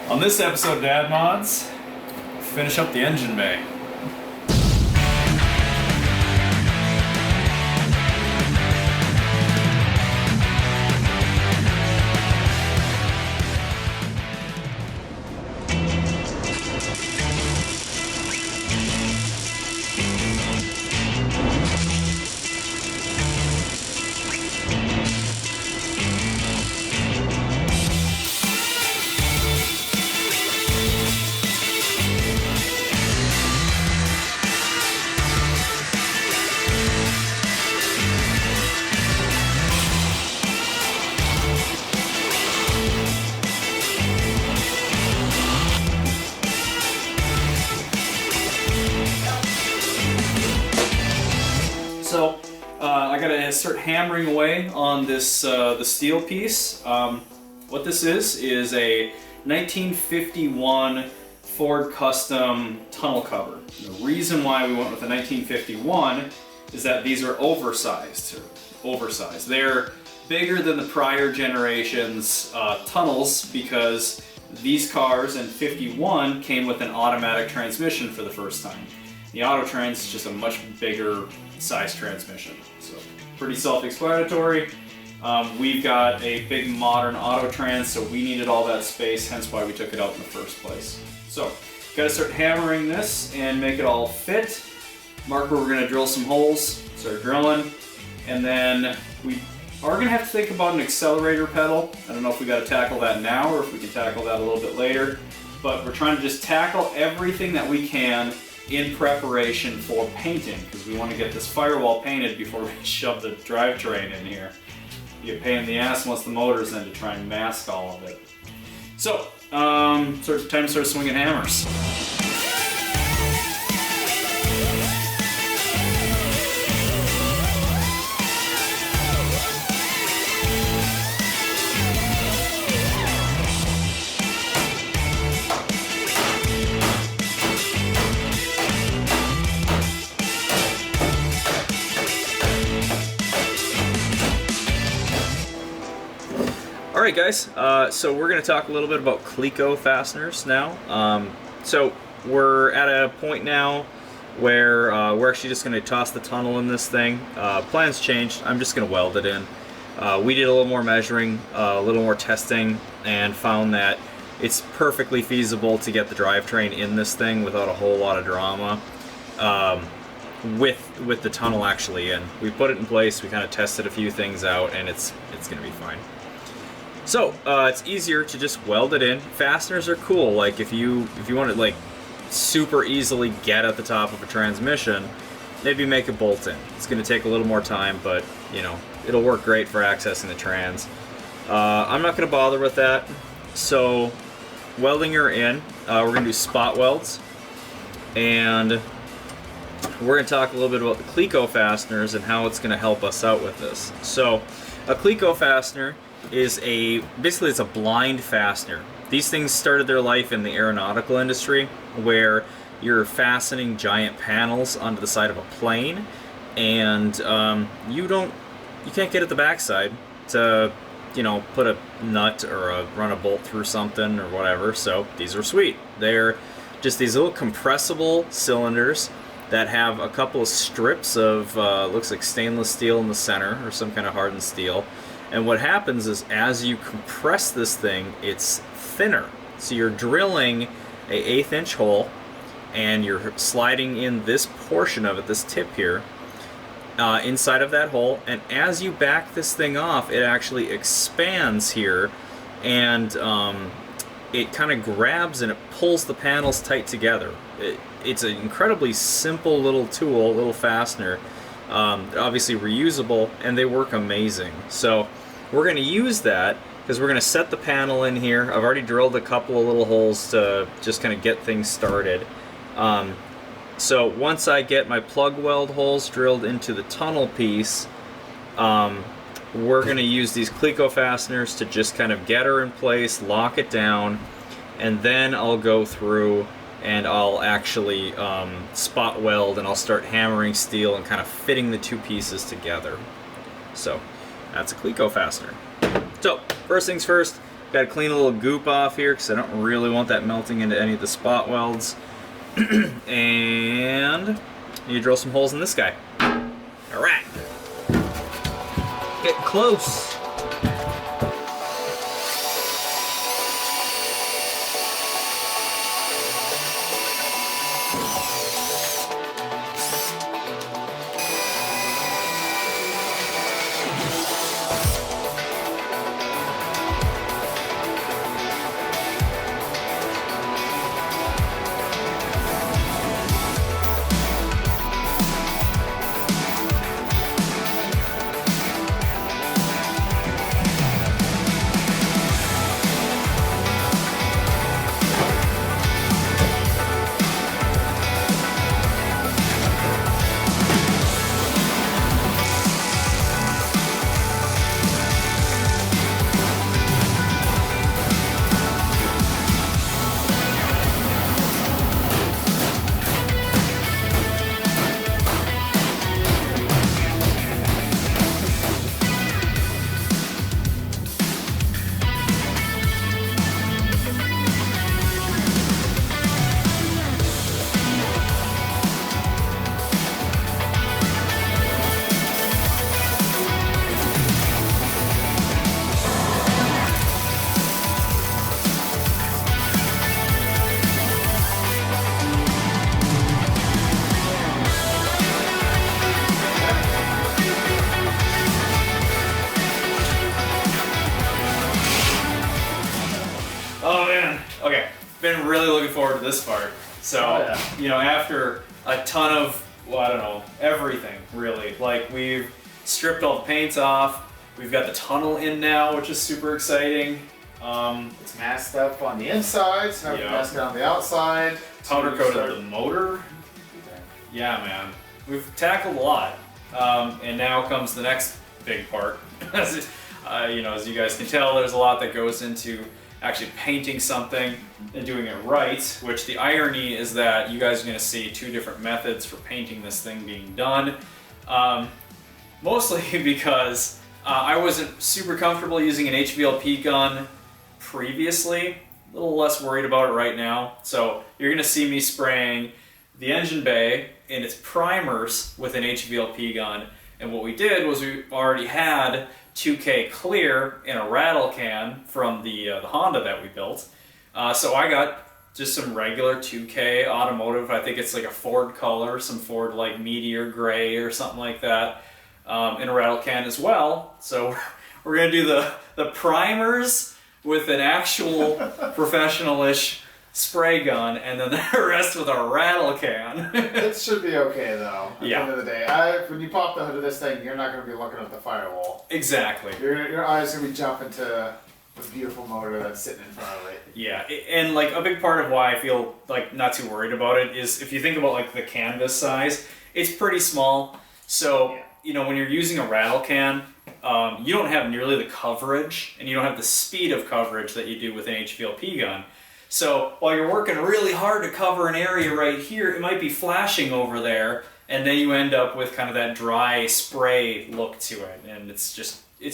On this episode of Dad Mods, finish up the engine bay. So I gotta start hammering away on this the steel piece. What this is a 1951 Ford Custom tunnel cover. The reason why we went with the 1951 is that these are oversized. They're bigger than the prior generation's tunnels because these cars in 51 came with an automatic transmission for the first time. The Autotrain is just a much bigger size transmission, so pretty self-explanatory. We've got a big modern Autotrans, so we needed all that space, hence why we took it out in the first place. So, gotta start hammering this and make it all fit. Mark where we're gonna drill some holes, start drilling, and then we are gonna have to think about an accelerator pedal. I don't know if we gotta tackle that now or if we can tackle that a little bit later, but we're trying to just tackle everything that we can in preparation for painting, because we want to get this firewall painted before we shove the drivetrain in here. Be a pain in the ass once the motor's in to try and mask all of it. So, time to start swinging hammers. Alright guys, so we're going to talk a little bit about Cleco fasteners now. So we're at a point now where we're actually just going to toss the tunnel in this thing. Plans changed, I'm just going to weld it in. We did a little more measuring, a little more testing, and found that it's perfectly feasible to get the drivetrain in this thing without a whole lot of drama. With the tunnel actually in. We put it in place, we kind of tested a few things out, and it's going to be fine. So, it's easier to just weld it in. Fasteners are cool, like if you want to like super easily get at the top of a transmission, maybe make a bolt in. It's going to take a little more time, but you know, it'll work great for accessing the trans. I'm not going to bother with that, so welding her in, we're going to do spot welds, and we're going to talk a little bit about the Cleco fasteners and how it's going to help us out with this. So, a Cleco fastener is basically it's a blind fastener. These things started their life in the aeronautical industry, where you're fastening giant panels onto the side of a plane, and you can't get at the backside to, you know, put a nut or run a bolt through something or whatever. So these are sweet. They're just these little compressible cylinders that have a couple of strips of looks like stainless steel in the center or some kind of hardened steel. And what happens is as you compress this thing, it's thinner. So you're drilling a 1/8 inch hole and you're sliding in this portion of it, this tip here, inside of that hole. And as you back this thing off, it actually expands here, and it kind of grabs and it pulls the panels tight together. It's an incredibly simple little tool, little fastener. Obviously reusable, and they work amazing. So we're going to use that because we're going to set the panel in here. I've already drilled a couple of little holes to just kind of get things started. So once I get my plug weld holes drilled into the tunnel piece, we're going to use these Cleco fasteners to just kind of get her in place, lock it down, and then I'll go through and I'll actually spot weld, and I'll start hammering steel and kind of fitting the two pieces together. So that's a Cleco fastener. So first things first, Got to clean a little goop off here because I don't really want that melting into any of the spot welds. And you drill some holes in this guy. All right. Get close. Oh man, okay. Been really looking forward to this part. So, you know, after a ton of, well, I don't know, everything really. Like we've stripped all the paint off. We've got the tunnel in now, which is super exciting. It's masked up on the inside, so now we can mask it on the outside. Powder coated the motor. Yeah, man. We've tackled a lot. And now comes the next big part. You know, as you guys can tell, there's a lot that goes into actually painting something and doing it right, which the irony is that you guys are going to see two different methods for painting this thing being done. Mostly because I wasn't super comfortable using an HVLP gun previously. A little less worried about it right now. So you're going to see me spraying the engine bay in its primers with an HVLP gun. And what we did was we already had 2K clear in a rattle can from the Honda that we built. So I got just some regular 2K automotive. I think it's like a Ford color, some Ford like Meteor Gray or something like that, in a rattle can as well. So we're gonna do the primers with an actual professional-ish spray gun, and then the rest with a rattle can. It should be okay though. At the end of the day, when you pop the hood of this thing, you're not going to be looking at the firewall. Exactly. Your eyes are going to be jumping to the beautiful motor that's sitting in front of it. Yeah, and like a big part of why I feel like not too worried about it is if you think about like the canvas size, it's pretty small. So you know, when you're using a rattle can, you don't have nearly the coverage, and you don't have the speed of coverage that you do with an HVLP gun. So while you're working really hard to cover an area right here, it might be flashing over there, and then you end up with kind of that dry spray look to it, and it's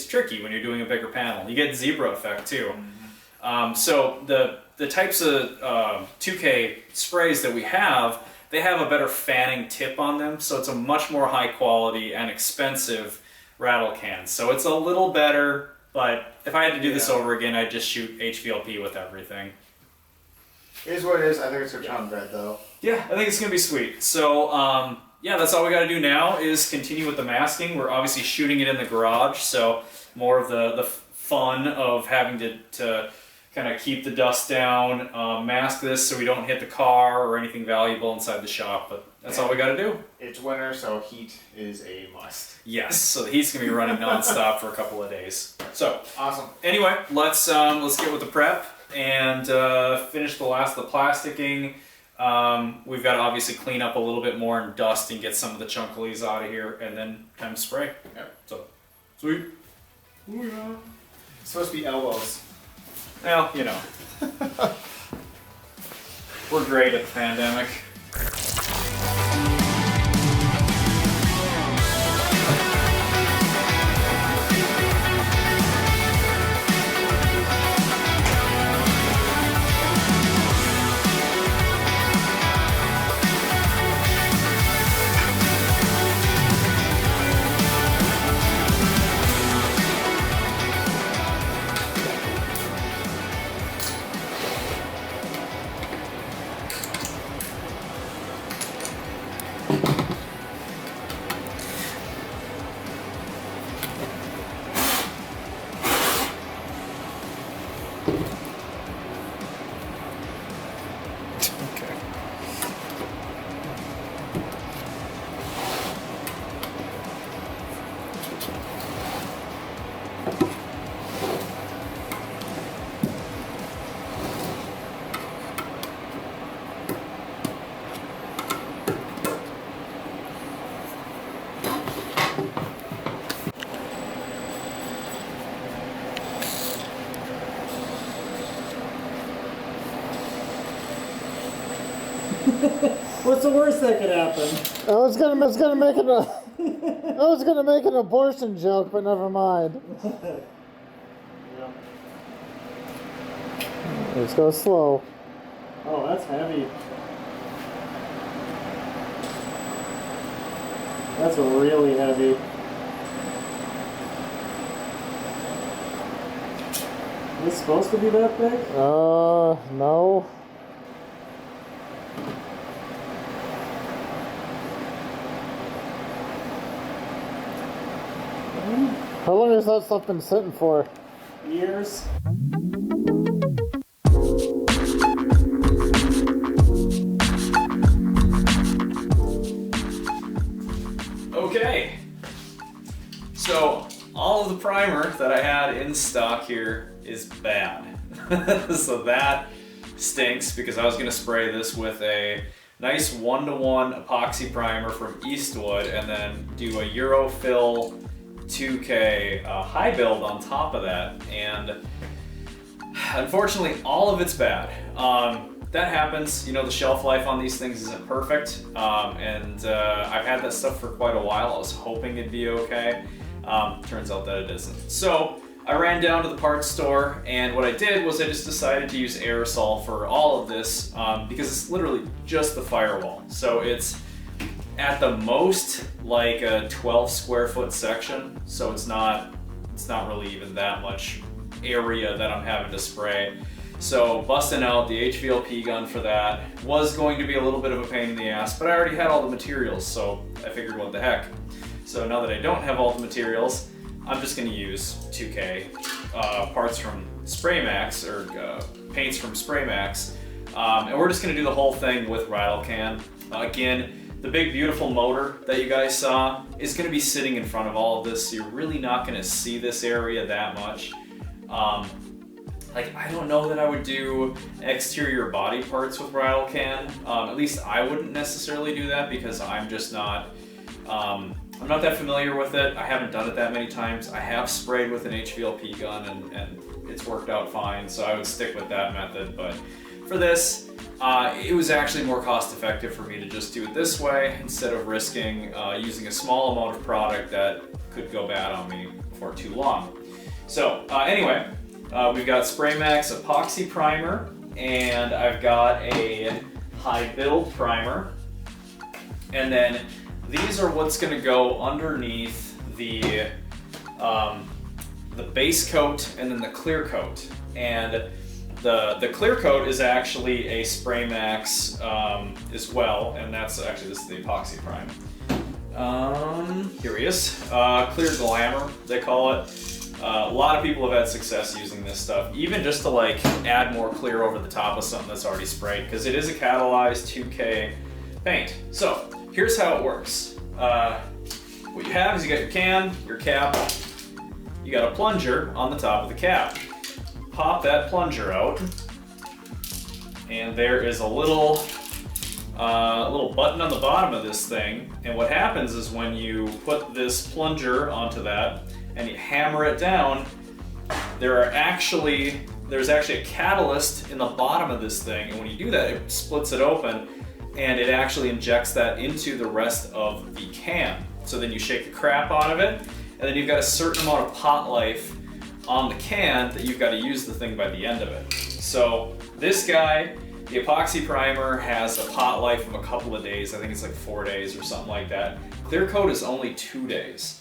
tricky when you're doing a bigger panel. You get zebra effect too. So the types of 2K sprays that we have, they have a better fanning tip on them, so it's a much more high quality and expensive rattle can. So it's a little better, but if I had to do this over again, I'd just shoot HVLP with everything. It is what it is. I think it's going to sound red though. Yeah, I think it's going to be sweet. So, yeah, that's all we got to do now is continue with the masking. We're obviously shooting it in the garage, so more of the fun of having to kind of keep the dust down, mask this so we don't hit the car or anything valuable inside the shop, but that's all we got to do. It's winter, so heat is a must. Yes, so the heat's going to be running nonstop for a couple of days. So, awesome. Anyway, let's get with the prep and finish the last of the plasticking. We've got to obviously clean up a little bit more and dust and get some of the chunkalies out of here, and then time to spray. Yep. So, sweet. It's supposed to be elbows. Well, you know. We're great at the pandemic. What's the worst that could happen? I was gonna make it I was gonna make an abortion joke, but never mind. Yeah. Let's go slow. Oh, that's heavy. That's really heavy. Is this supposed to be that big? No. How long has that stuff been sitting for? Years. Okay, so all of the primer that I had in stock here is bad. So that stinks because I was going to spray this with a nice 1-to-1 epoxy primer from Eastwood and then do a Eurofill 2K high build on top of that. And unfortunately, all of it's bad. That happens, you know, the shelf life on these things isn't perfect, and I've had that stuff for quite a while. I was hoping it'd be okay. Turns out that it isn't. So I ran down to the parts store, and what I did was I just decided to use aerosol for all of this because it's literally just the firewall. So it's at the most like a 12 square foot section, so it's not really even that much area that I'm having to spray. So busting out the HVLP gun for that was going to be a little bit of a pain in the ass, but I already had all the materials, so I figured what the heck. So now that I don't have all the materials, I'm just going to use 2K parts from Spraymax, or paints from Spraymax, and we're just going to do the whole thing with rattle can. Again, the big beautiful motor that you guys saw is going to be sitting in front of all of this, so you're really not going to see this area that much. Like, I don't know that I would do exterior body parts with rattle can. At least I wouldn't necessarily do that because I'm just not, I'm not that familiar with it. I haven't done it that many times. I have sprayed with an HVLP gun and it's worked out fine, so I would stick with that method. But for this, it was actually more cost effective for me to just do it this way instead of risking using a small amount of product that could go bad on me for too long. So anyway, we've got Spraymax epoxy primer, and I've got a high build primer, and then these are what's going to go underneath the base coat and then the clear coat. And the clear coat is actually a Spraymax as well, and that's actually, this is the epoxy prime. Here he is, Clear Glamour they call it. A lot of people have had success using this stuff, even just to like add more clear over the top of something that's already sprayed, because it is a catalyzed 2K paint. So here's how it works. What you have is you got your can, your cap, you got a plunger on the top of the cap. Pop that plunger out, and there is a little button on the bottom of this thing, and what happens is when you put this plunger onto that and you hammer it down, there's actually a catalyst in the bottom of this thing, and when you do that, it splits it open and it actually injects that into the rest of the can. So then you shake the crap out of it, and then you've got a certain amount of pot life on the can that you've got to use the thing by the end of it. So this guy, the epoxy primer, has a pot life of a couple of days. I think it's like 4 days or something like that. Clear coat is only 2 days.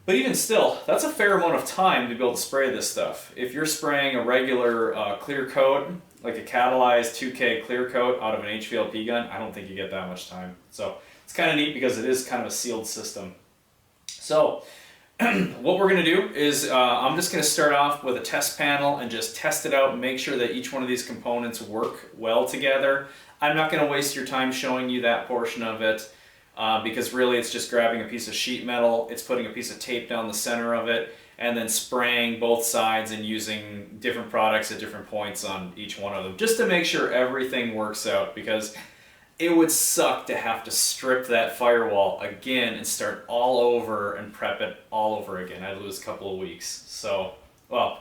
But even still, that's a fair amount of time to be able to spray this stuff. If you're spraying a regular clear coat, like a catalyzed 2K clear coat out of an HVLP gun, I don't think you get that much time. So it's kind of neat because it is kind of a sealed system. So what we're going to do is I'm just going to start off with a test panel and just test it out and make sure that each one of these components work well together. I'm not going to waste your time showing you that portion of it. Because really it's just grabbing a piece of sheet metal, it's putting a piece of tape down the center of it, and then spraying both sides and using different products at different points on each one of them, just to make sure everything works out, because it would suck to have to strip that firewall again and start all over and prep it all over again. I'd lose a couple of weeks. So, well,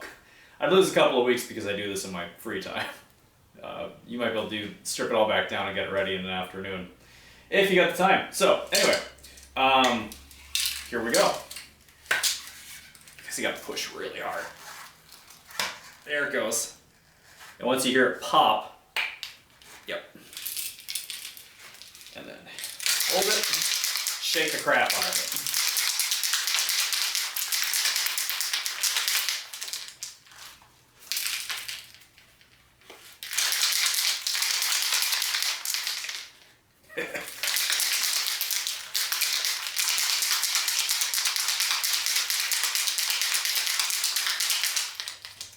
I'd lose a couple of weeks because I do this in my free time. you might be able to strip it all back down and get it ready in an afternoon if you got the time. So anyway, here we go. Because you got to push really hard. There it goes. And once you hear it pop, yep. And then hold it, shake the crap out of it.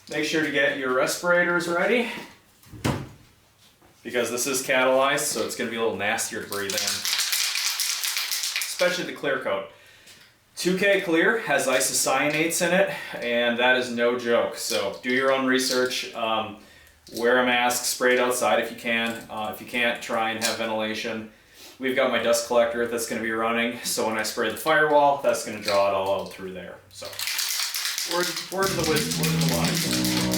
Make sure to get your respirators ready, because this is catalyzed, so it's going to be a little nastier to breathe in, especially the clear coat. 2K Clear has isocyanates in it, and that is no joke. So do your own research. Wear a mask, spray it outside if you can. If you can't, try and have ventilation. We've got my dust collector that's going to be running, so when I spray the firewall, that's going to draw it all out through there. So word to the wise.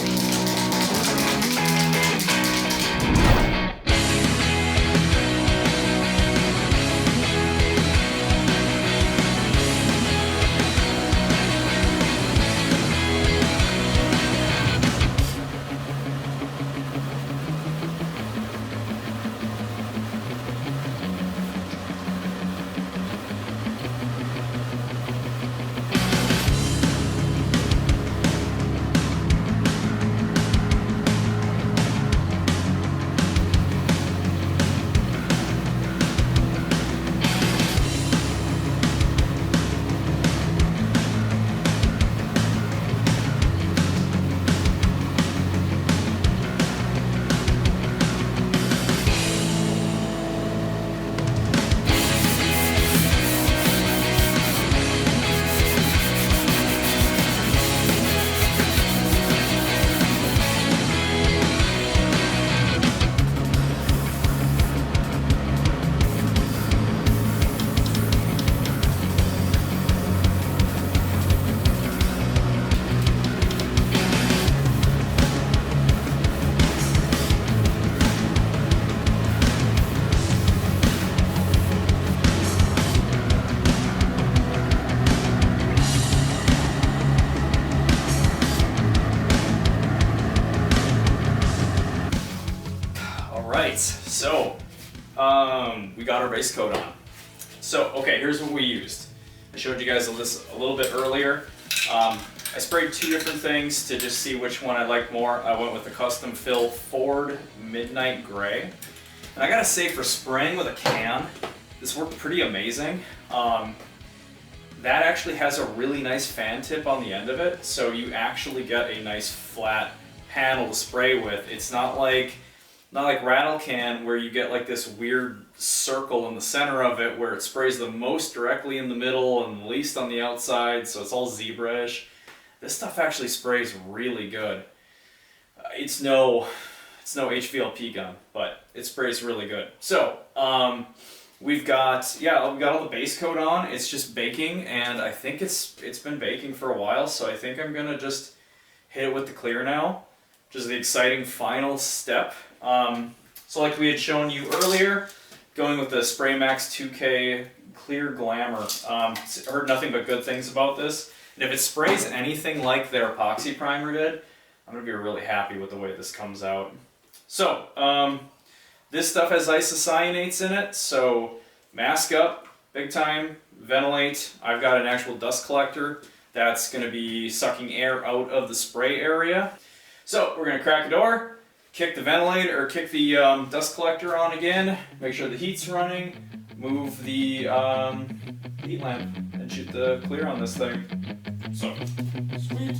So, we got our base coat on. So, okay, here's what we used. I showed you guys this a little bit earlier. I sprayed two different things to just see which one I liked more. I went with the custom fill Ford Midnight Gray. And I gotta say, for spraying with a can, this worked pretty amazing. That actually has a really nice fan tip on the end of it, so you actually get a nice flat panel to spray with. It's not like rattle can, where you get like this weird circle in the center of it where it sprays the most directly in the middle and the least on the outside, so it's all zebra-ish. This stuff actually sprays really good. It's no HVLP gun, but it sprays really good. So we've got all the base coat on. It's just baking, and I think it's been baking for a while, so I think I'm gonna just hit it with the clear now, which is the exciting final step. So like we had shown you earlier, going with the Spray Max 2K Clear Glamour. Heard nothing but good things about this. And if it sprays anything like their epoxy primer did, I'm going to be really happy with the way this comes out. So, this stuff has isocyanates in it, so mask up, big time, ventilate. I've got an actual dust collector that's going to be sucking air out of the spray area. So, we're going to crack a door, kick the ventilator, or kick the dust collector on again, make sure the heat's running, move the heat lamp, and shoot the clear on this thing. So, sweet.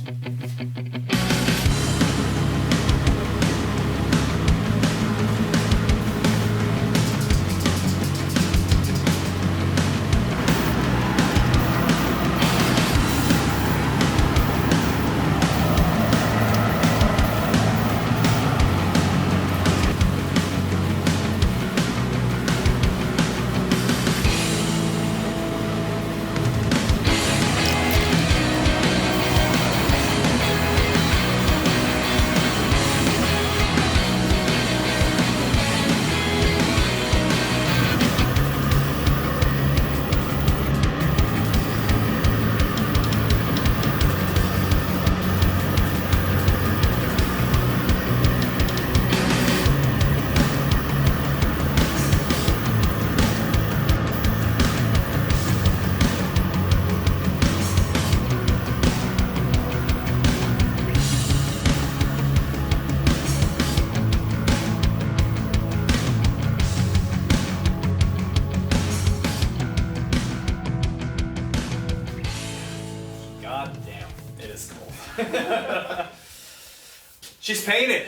She's painted.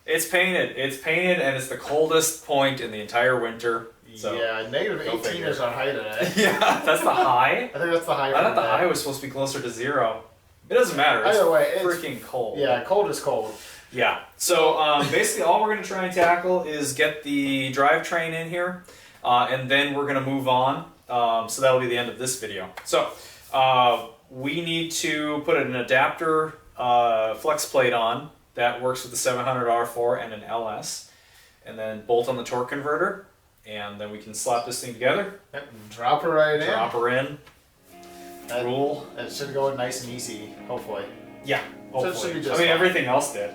It's painted. It's painted, and it's the coldest point in the entire winter. So yeah, negative 18 is our high today. Yeah, that's the high. I think that's the high. I thought the high was supposed to be closer to 0. It doesn't matter. It's either way, it's freaking cold. Yeah, cold is cold. Yeah. So basically, all we're going to try and tackle is get the drivetrain in here, and then we're going to move on. So that'll be the end of this video. So we need to put an adapter flex plate on that works with the 700 R4 and an LS, and then bolt on the torque converter, and then we can slap this thing together. Yep, drop her right in. Drop her in. Rule. It should go nice and easy, hopefully. Yeah, hopefully. So it should be just I mean, fine. everything else did.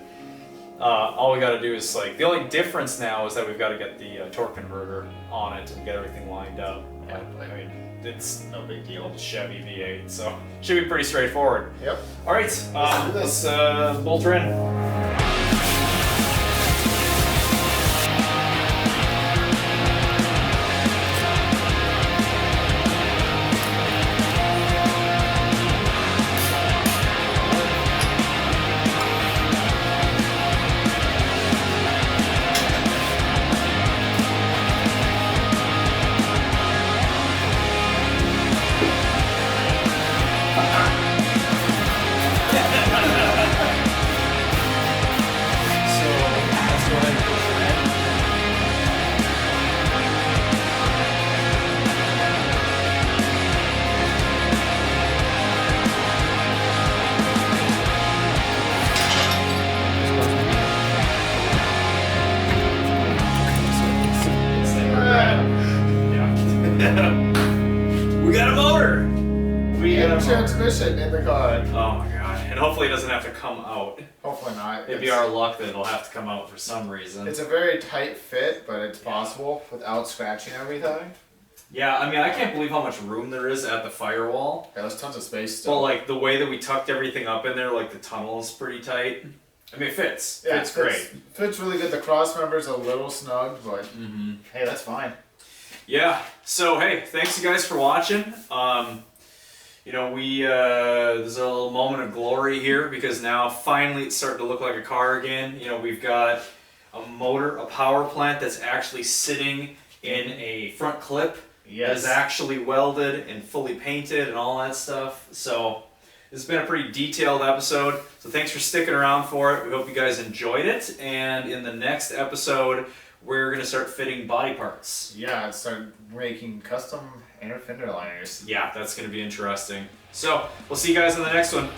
All we got to do is like the only difference now is that we've got to get the torque converter on it and get everything lined up. Yeah, I mean, it's no big deal. Chevy V8, so should be pretty straightforward. Yep. All right, let's bolt her in. We got a motor! We got a transmission in the car. Oh my god. And hopefully it doesn't have to come out. Hopefully not. It'd be our luck that it'll have to come out for some reason. It's a very tight fit, but it's possible without scratching everything. Yeah, I mean, I can't believe how much room there is at the firewall. Yeah, there's tons of space still. Well, like, the way that we tucked everything up in there, like, the tunnel is pretty tight. I mean, it fits. Yeah, Fits great. Fits really good. The cross member's a little snug, but hey, that's fine. Yeah, so, hey, thanks you guys for watching. You know, there's a little moment of glory here because now finally it's starting to look like a car again. You know, we've got a motor, a power plant that's actually sitting in a front clip. Yes. That is actually welded and fully painted and all that stuff. So it's been a pretty detailed episode. So thanks for sticking around for it. We hope you guys enjoyed it. And in the next episode, we're going to start fitting body parts. Yeah, I'd start making custom inner fender liners. Yeah, that's going to be interesting. So we'll see you guys in the next one.